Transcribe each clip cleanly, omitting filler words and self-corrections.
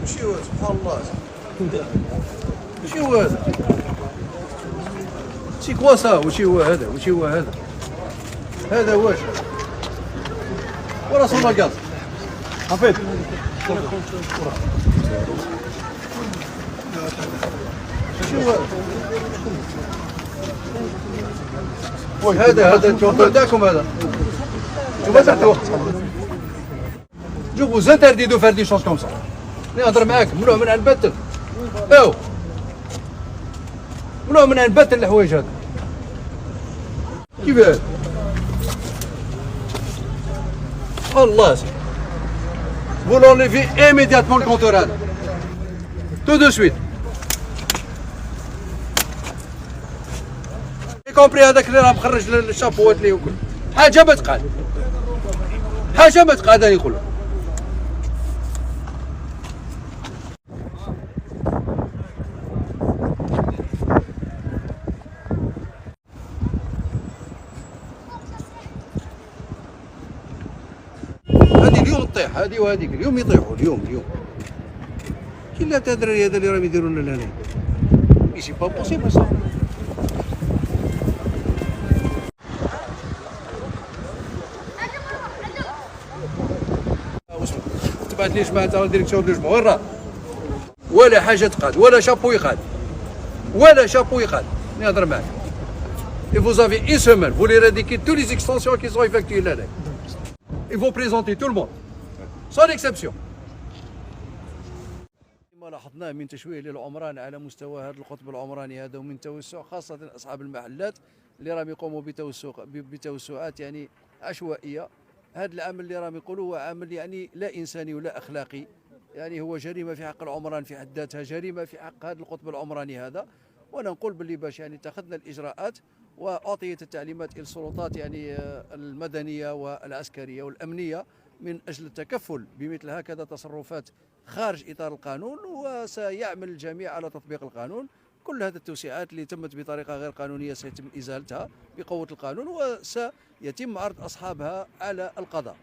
وشي هو سبحان الله وشي هو هذا سي كوا سا وشي هو هذا وشي هو هذا هذا واش ولا صونا غاز حفيد شو هو هذا التوقع تاعكم هذا شوف هذا جو vous interdis de faire des choses comme ça نهضر معاك ممنوع من ان نبتل او ممنوع من ان نبتل الحوايج هذا كيفاه الله vous l'enlevez immédiatement le compteur هذا tout de suite y compris هذاك اللي راه مخرج الشابوات ليه وكل حاجه ما تقعد حاجه ما تقعد انا نقول هذه اليوم تطيح هذه وهذيك اليوم يطيحوا اليوم كي لا تدري هذا اللي راهم يديروا لنا هنا سي با بوسيبل صح تبعت لي جماعه تاع الديريكسيون دو جمهور راه ولا حاجه تقاد ولا شابو يقاد ولا شابو يقاد نهضر معاك et vous avez une semaine vous l'éradiquez toutes les extensions qui sont effectuées là ils vont présenter tout le monde sans exception. ما لاحظناه من تشويه للعمران على مستوى هذا القطب العمراني هذا ومن توسع خاصة أصحاب المحلات اللي راهم يقوموا بتوسعات يعني عشوائية. هذا العمل اللي راهم يقولوا هو عمل يعني لا إنساني ولا أخلاقي، يعني هو جريمة في حق العمران في حد ذاتها، جريمة في حق هذا القطب العمراني هذا. وأنا نقول باللي باش يعني اتخذنا الإجراءات وأعطيت التعليمات إلى السلطات يعني المدنية والعسكرية والأمنية من أجل التكفل بمثل هكذا تصرفات خارج إطار القانون، وسيعمل الجميع على تطبيق القانون. كل هذه التوسعات اللي تمت بطريقة غير قانونية سيتم إزالتها بقوة القانون، وسيتم عرض أصحابها على القضاء.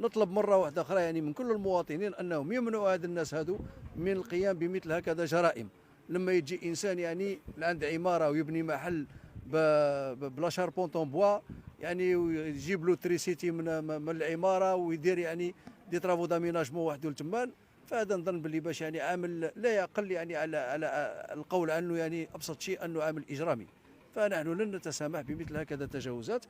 نطلب مرة واحدة أخرى يعني من كل المواطنين أنهم يمنعوا هذا الناس هذو من القيام بمثل هكذا جرائم. لما يجي إنسان يعني عند عمارة ويبني محل بلا شاربونتون بوا، يعني ويجيب له تريسيتي من العمارة ويدير يعني دي ترافو داميناجمون وحده لتمان، فهذا نظن باللي باش يعني عامل لا يقل يعني على القول عنه يعني أبسط شيء أنه عامل إجرامي. فنحن لن نتسامح بمثل هكذا التجاوزات.